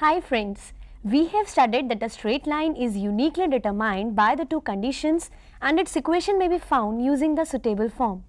Hi friends, we have studied that a straight line is uniquely determined by the two conditions and its equation may be found using the suitable form.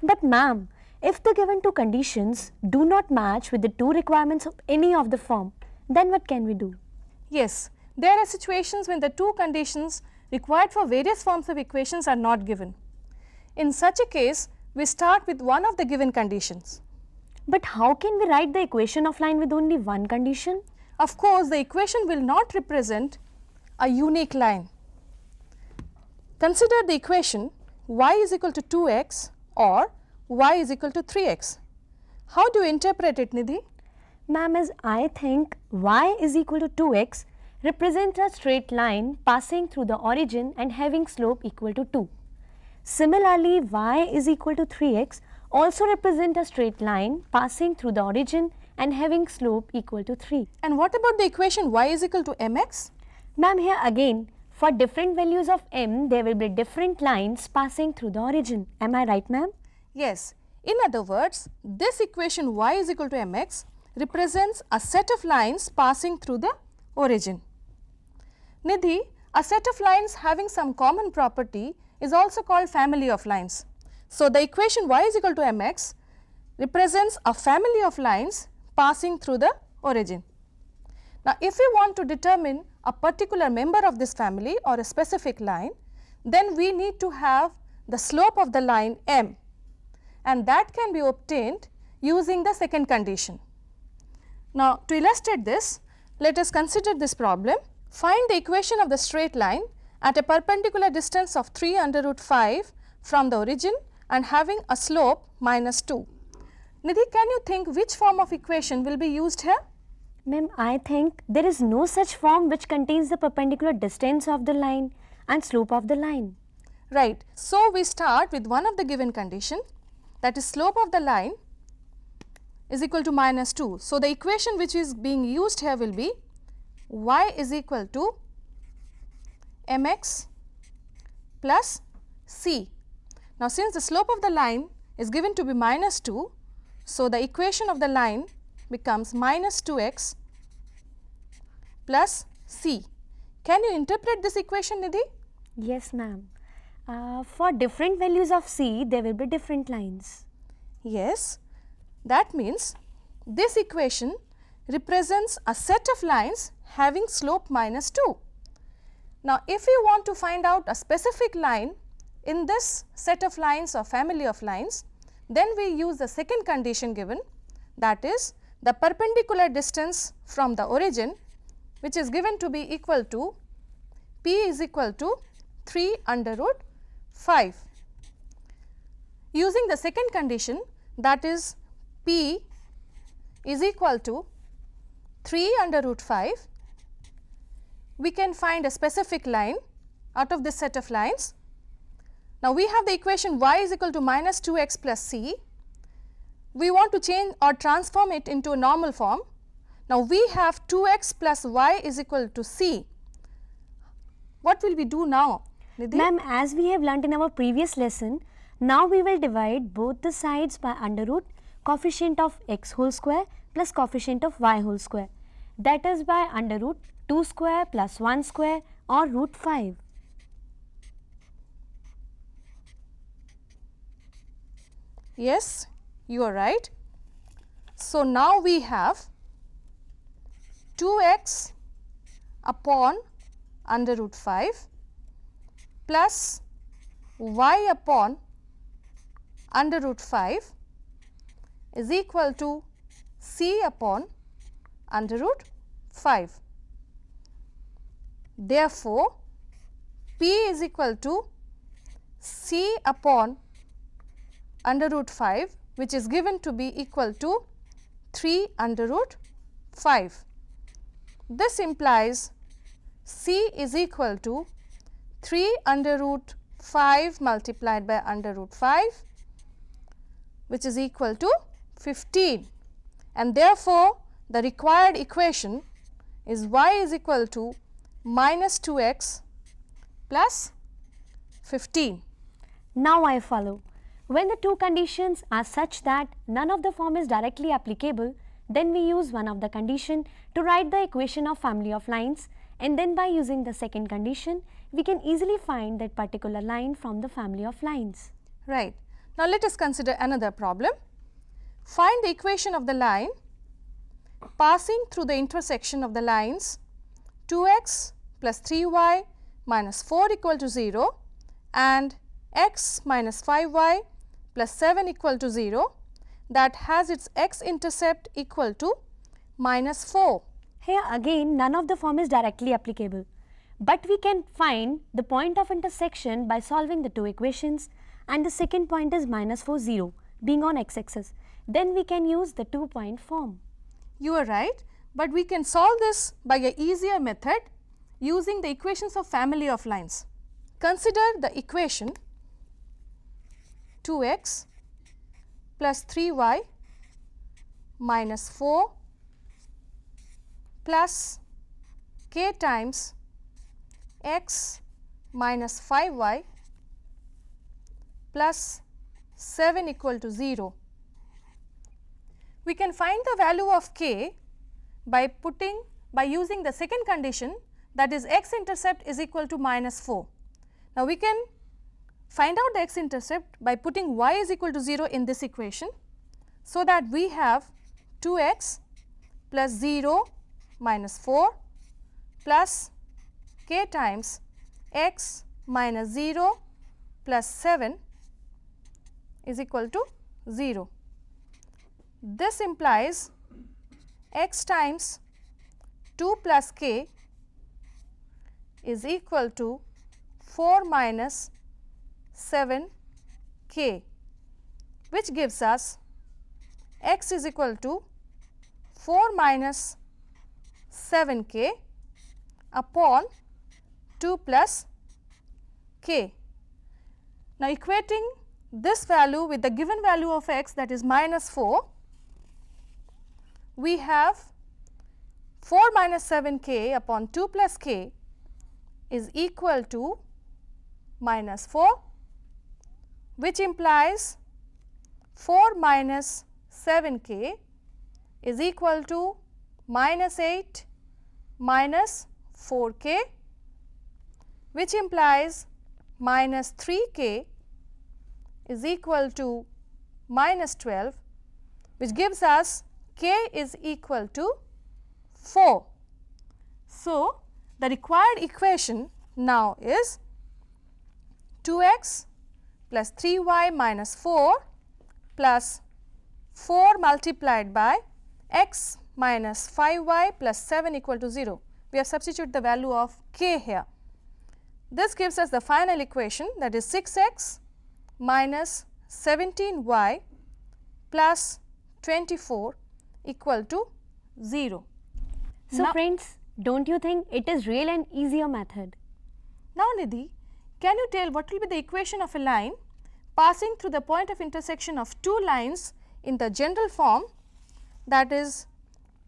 But ma'am, if the given two conditions do not match with the two requirements of any of the form, then what can we do? Yes, there are situations when the two conditions required for various forms of equations are not given. In such a case, we start with one of the given conditions. But how can we write the equation of line with only one condition? Of course, the equation will not represent a unique line. Consider the equation y is equal to 2x or y is equal to 3x. How do you interpret it, Nidhi? Ma'am, as I think y is equal to 2x represents a straight line passing through the origin and having slope equal to 2. Similarly, y is equal to 3x also represent a straight line passing through the origin and having slope equal to 3. And what about the equation y is equal to mx? Ma'am, here again for different values of m there will be different lines passing through the origin. Am I right, ma'am? Yes. In other words, this equation y is equal to mx represents a set of lines passing through the origin. Nidhi, a set of lines having some common property is also called family of lines. So, the equation y is equal to mx represents a family of lines passing through the origin. Now, if we want to determine a particular member of this family or a specific line, then we need to have the slope of the line m, and that can be obtained using the second condition. Now, to illustrate this, let us consider this problem. Find the equation of the straight line at a perpendicular distance of 3 under root 5 from the origin and having a slope minus 2. Nidhi, can you think which form of equation will be used here? Ma'am, I think there is no such form which contains the perpendicular distance of the line and slope of the line. Right. So, we start with one of the given condition, that is slope of the line is equal to minus 2. So, the equation which is being used here will be y is equal to mx plus c. Now, since the slope of the line is given to be minus 2, so the equation of the line becomes minus 2x plus c. Can you interpret this equation, Nidhi? Yes, ma'am. For different values of c, there will be different lines. Yes, that means this equation represents a set of lines having slope minus 2. Now, if we want to find out a specific line in this set of lines or family of lines, then we use the second condition given, that is the perpendicular distance from the origin, which is given to be equal to p is equal to 3 under root 5. Using the second condition, that is p is equal to 3 under root 5, we can find a specific line out of this set of lines. Now, we have the equation y is equal to minus 2x plus c. We want to change or transform it into a normal form. Now, we have 2x plus y is equal to c. What will we do now, Nidhi? Ma'am, as we have learnt in our previous lesson, now we will divide both the sides by under root coefficient of x whole square plus coefficient of y whole square, that is by under root 2 square plus 1 square or root 5. Yes, you are right. So, now we have 2x upon under root 5 plus y upon under root 5 is equal to c upon under root 5. Therefore, p is equal to c upon under root 5, which is given to be equal to 3 under root 5. This implies c is equal to 3 under root 5 multiplied by under root 5, which is equal to 15, and therefore, the required equation is y is equal to minus 2x plus 15. Now, I follow. When the two conditions are such that none of the form is directly applicable, Then we use one of the condition to write the equation of family of lines, and then by using the second condition, we can easily find that particular line from the family of lines. Right. Now, let us consider another problem. Find the equation of the line passing through the intersection of the lines 2x plus 3y minus 4 equal to 0 and x minus 5y plus 7 equal to 0 that has its x-intercept equal to minus 4. Here again none of the form is directly applicable, but we can find the point of intersection by solving the two equations, and the second point is minus 4, 0 being on x-axis. Then we can use the 2-point form. You are right, but we can solve this by a easier method using the equations of family of lines. Consider the equation 2x plus 3y minus 4 plus k times x minus 5y plus 7 equal to 0. We can find the value of k by using the second condition, that is x-intercept is equal to minus 4. Now, we can find out the x-intercept by putting y is equal to 0 in this equation, so that we have 2x plus 0 minus 4 plus k times x minus 0 plus 7 is equal to 0. This implies x times 2 plus k is equal to 4 minus 7 k, which gives us x is equal to 4 minus 7 k upon 2 plus k. Now, equating this value with the given value of x, that is minus 4, we have 4 minus 7 k upon 2 plus k is equal to minus 4, which implies 4 minus 7 k is equal to minus 8 minus 4 k, which implies minus 3 k is equal to minus 12, which gives us k is equal to 4. So, the required equation now is 2x plus 3y minus 4 plus 4 multiplied by x minus 5y plus 7 equal to 0. We have substituted the value of k here. This gives us the final equation, that is 6x minus 17y plus 24 equal to 0. So, friends, don't you think it is real and easier method? Now, Nidhi, can you tell what will be the equation of a line passing through the point of intersection of two lines in the general form, that is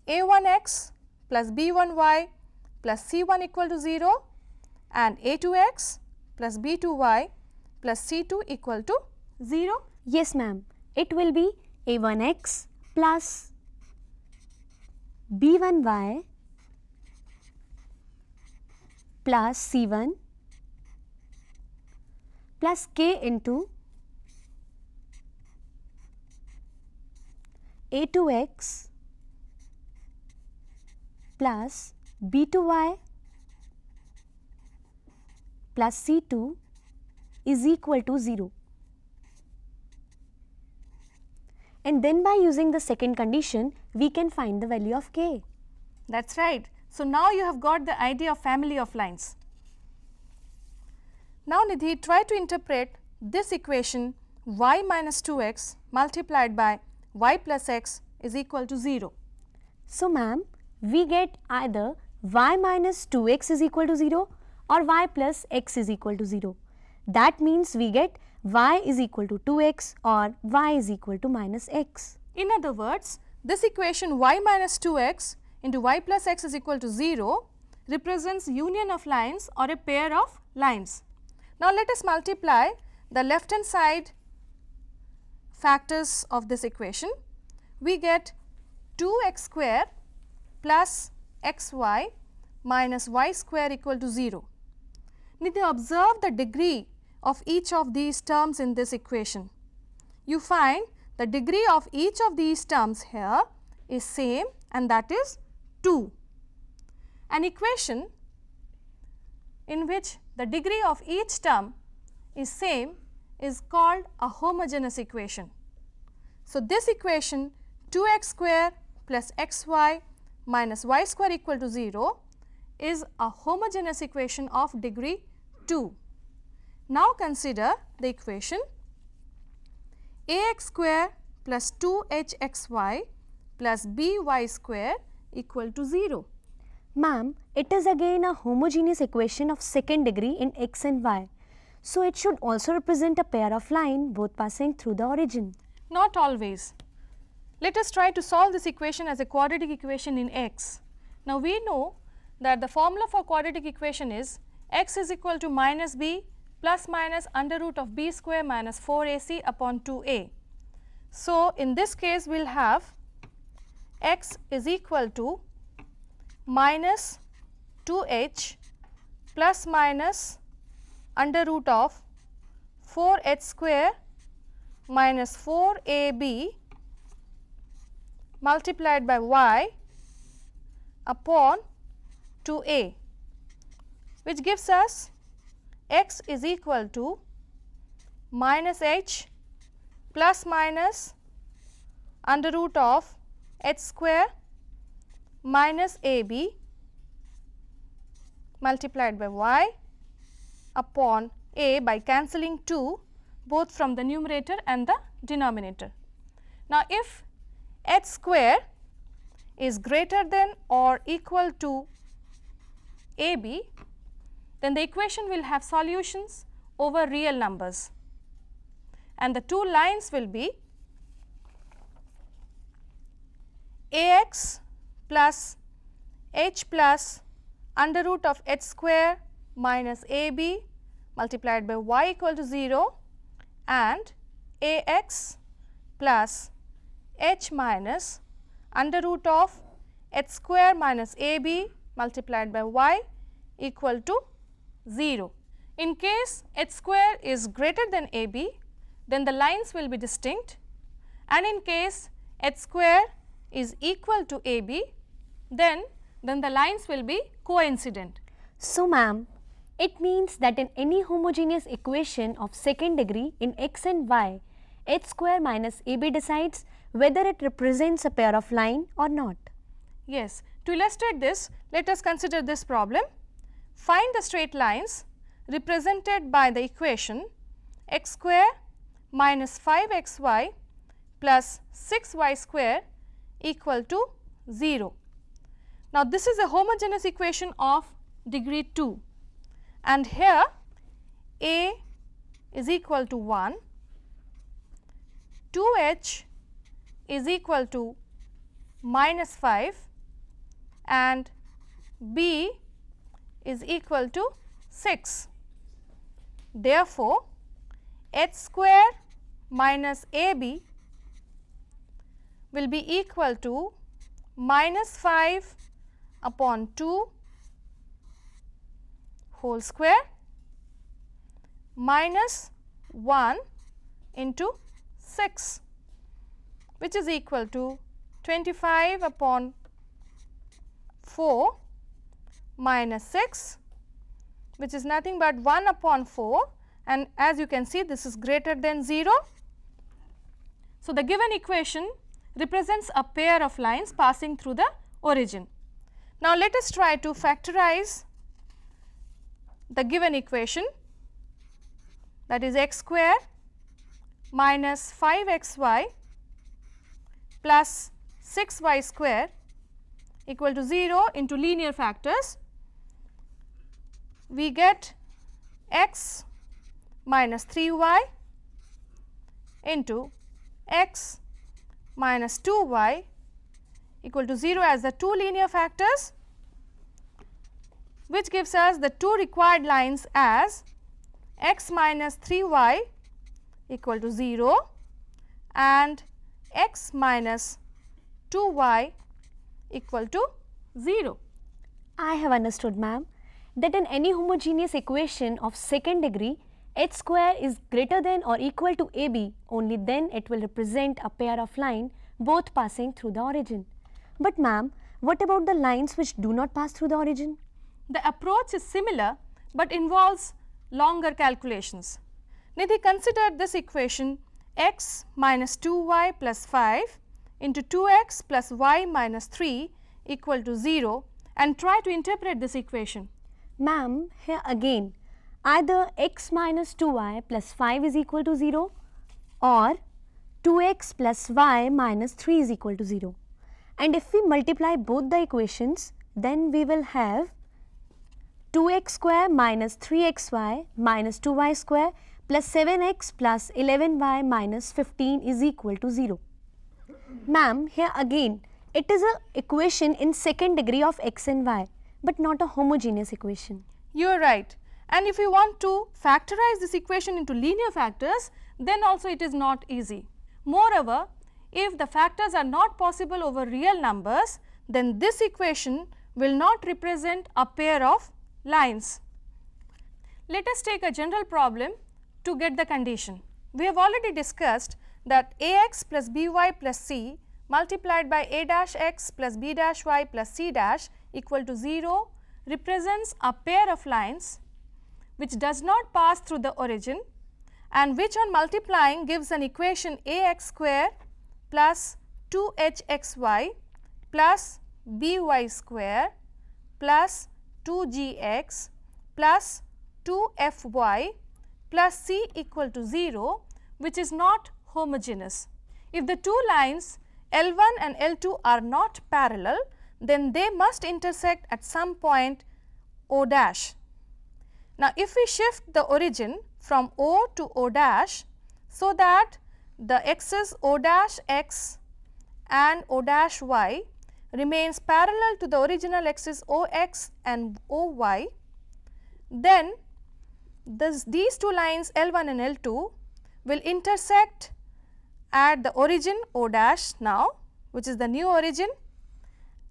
a1x plus b1y plus c1 equal to 0 and a2x plus b2y plus c2 equal to 0? Yes, ma'am. It will be a1x plus b1y plus c1 plus k into a2x plus b2y plus c2 is equal to 0. And then by using the second condition, we can find the value of k. That's right. So, now you have got the idea of family of lines. Now, Nidhi, try to interpret this equation y minus 2x multiplied by y plus x is equal to 0. So, ma'am, we get either y minus 2x is equal to 0 or y plus x is equal to 0. That means we get y is equal to 2x or y is equal to minus x. In other words, this equation y minus 2x into y plus x is equal to 0 represents union of lines or a pair of lines. Now, let us multiply the left hand side factors of this equation. We get 2x square plus xy minus y square equal to 0. Need to observe the degree of each of these terms in this equation. You find the degree of each of these terms here is same, and that is 2. An equation in which the degree of each term is same is called a homogeneous equation. So, this equation 2x square plus xy minus y square equal to 0 is a homogeneous equation of degree 2. Now, consider the equation ax square plus 2hxy plus by square equal to 0. Ma'am, it is again a homogeneous equation of second degree in x and y. So, it should also represent a pair of line both passing through the origin. Not always. Let us try to solve this equation as a quadratic equation in x. Now, we know that the formula for quadratic equation is x is equal to minus b plus minus under root of b square minus 4ac upon 2a. So, in this case we will have x is equal to minus 2h plus minus under root of 4h square minus 4ab multiplied by y upon 2a, which gives us x is equal to minus h plus minus under root of h square minus ab multiplied by y upon a by cancelling 2 both from the numerator and the denominator. Now, if h square is greater than or equal to ab, then the equation will have solutions over real numbers, and the two lines will be ax plus h plus under root of h square minus ab multiplied by y equal to 0 and ax plus h minus under root of h square minus ab multiplied by y equal to 0. In case h square is greater than ab, then the lines will be distinct, and in case h square is equal to ab, then the lines will be coincident. So, ma'am, it means that in any homogeneous equation of second degree in x and y, h square minus ab decides whether it represents a pair of line or not. Yes. To illustrate this, let us consider this problem. Find the straight lines represented by the equation x square minus 5xy plus 6y square equal to 0. Now, this is a homogeneous equation of degree 2, and here a is equal to 1, 2h is equal to minus 5 and b is equal to 6. Therefore, h square minus ab will be equal to minus 5 upon 2 whole square minus 1 into 6, which is equal to 25 upon 4 minus 6, which is nothing but 1 upon 4, and as you can see, this is greater than 0. So, the given equation represents a pair of lines passing through the origin. Now, let us try to factorize the given equation, that is x square minus 5xy plus 6y square equal to 0 into linear factors. We get x minus 3y into x minus 2y equal to 0 as the two linear factors, which gives us the two required lines as x minus 3y equal to 0 and x minus 2y equal to 0. I have understood, ma'am, that in any homogeneous equation of second degree, h square is greater than or equal to ab, only then it will represent a pair of line both passing through the origin. But ma'am, what about the lines which do not pass through the origin? The approach is similar but involves longer calculations. Nidhi, consider this equation x minus 2y plus 5 into 2x plus y minus 3 equal to 0 and try to interpret this equation. Ma'am, here again, either x minus 2y plus 5 is equal to 0 or 2x plus y minus 3 is equal to 0. And if we multiply both the equations, then we will have 2x square minus 3xy minus 2y square plus 7x plus 11y minus 15 is equal to 0. Ma'am, here again, it is an equation in second degree of x and y, but not a homogeneous equation. You are right. And if you want to factorize this equation into linear factors, then also it is not easy. Moreover, if the factors are not possible over real numbers, then this equation will not represent a pair of lines. Let us take a general problem to get the condition. We have already discussed that ax plus by plus c multiplied by a dash x plus b dash y plus c dash equal to 0 represents a pair of lines which does not pass through the origin and which on multiplying gives an equation ax square plus 2hxy plus by square plus 2gx plus 2fy plus c equal to 0, which is not homogeneous. If the two lines L1 and L2 are not parallel, then they must intersect at some point O dash. Now, if we shift the origin from O to O dash, so that the axis O dash x and O dash y remains parallel to the original axis OX and OY, then these two lines L1 and L2 will intersect at the origin O dash now, which is the new origin,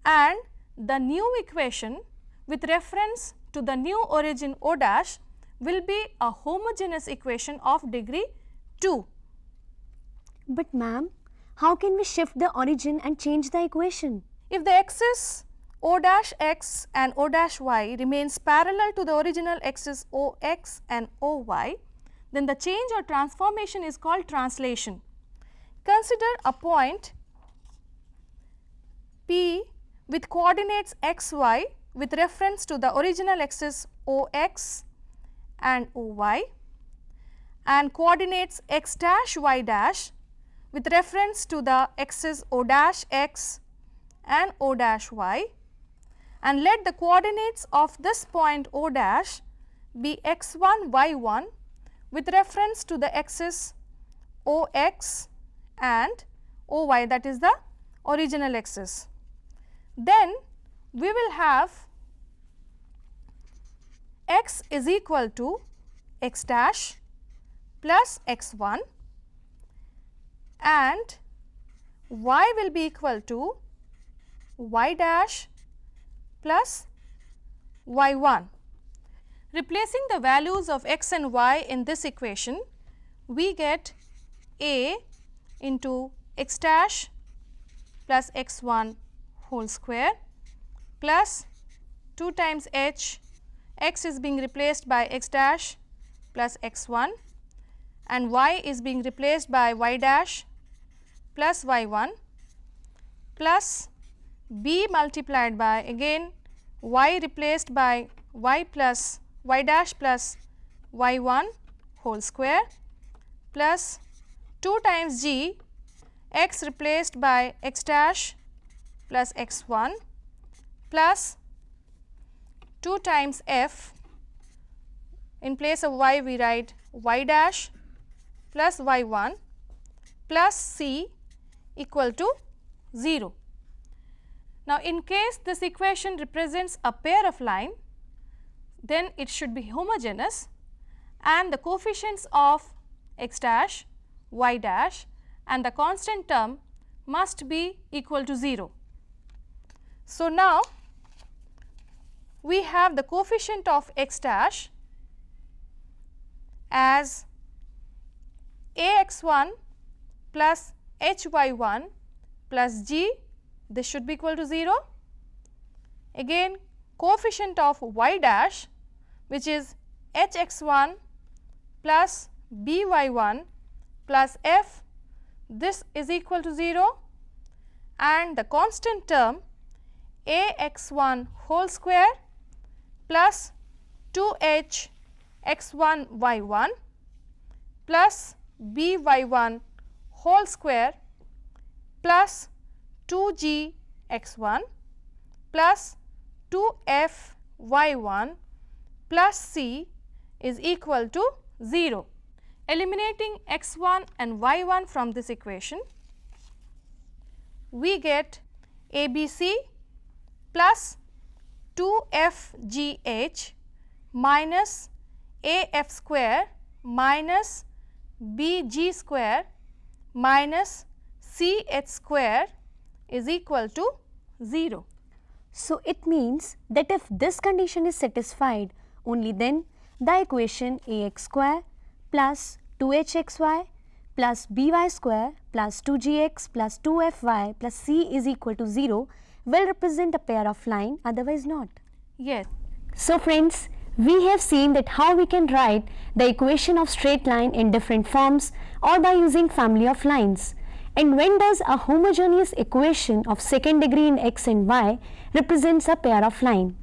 and the new equation with reference to the new origin O dash will be a homogeneous equation of degree 2. But ma'am, how can we shift the origin and change the equation? If the axis O dash x and O dash y remains parallel to the original axis OX and OY, then the change or transformation is called translation. Consider a point P with coordinates x, y with reference to the original axis OX and OY and coordinates x dash y dash with reference to the axis O dash x and O dash y, and let the coordinates of this point O dash be x1 y1 with reference to the axis OX and OY, that is the original axis. Then we will have x is equal to x dash plus x1 and y will be equal to y dash plus y1. Replacing the values of x and y in this equation, we get a into x dash plus x1 whole square plus 2 times h, x is being replaced by x dash plus x1 and y is being replaced by y dash plus y1 plus b multiplied by again y replaced by y plus y dash plus y1 whole square plus 2 times g, x replaced by x dash plus x1 plus 2 times f, in place of y we write y dash plus y1 plus c equal to 0. Now, in case this equation represents a pair of line, then it should be homogeneous and the coefficients of x dash, y dash and the constant term must be equal to 0. So, now we have the coefficient of x dash as ax1 plus hy1 plus g, this should be equal to 0. Again, coefficient of y dash, which is hx1 plus by1 plus f, this is equal to 0, and the constant term ax1 whole square plus 2h x1 y1 plus by1 whole square plus 2g x1 plus 2f y1 plus c is equal to 0. Eliminating x1 and y1 from this equation, we get ABC plus 2fgh minus af square minus bg square minus ch square is equal to 0. So, it means that if this condition is satisfied, only then the equation ax square plus 2hxy plus by square plus 2gx plus 2fy plus c is equal to 0 will represent a pair of line, otherwise not. Yes. So, friends, we have seen that how we can write the equation of straight line in different forms or by using family of lines. And when does a homogeneous equation of second degree in x and y represents a pair of line?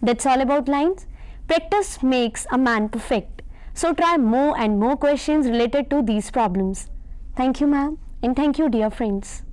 That's all about lines. Practice makes a man perfect. So try more and more questions related to these problems. Thank you, ma'am, and thank you, dear friends.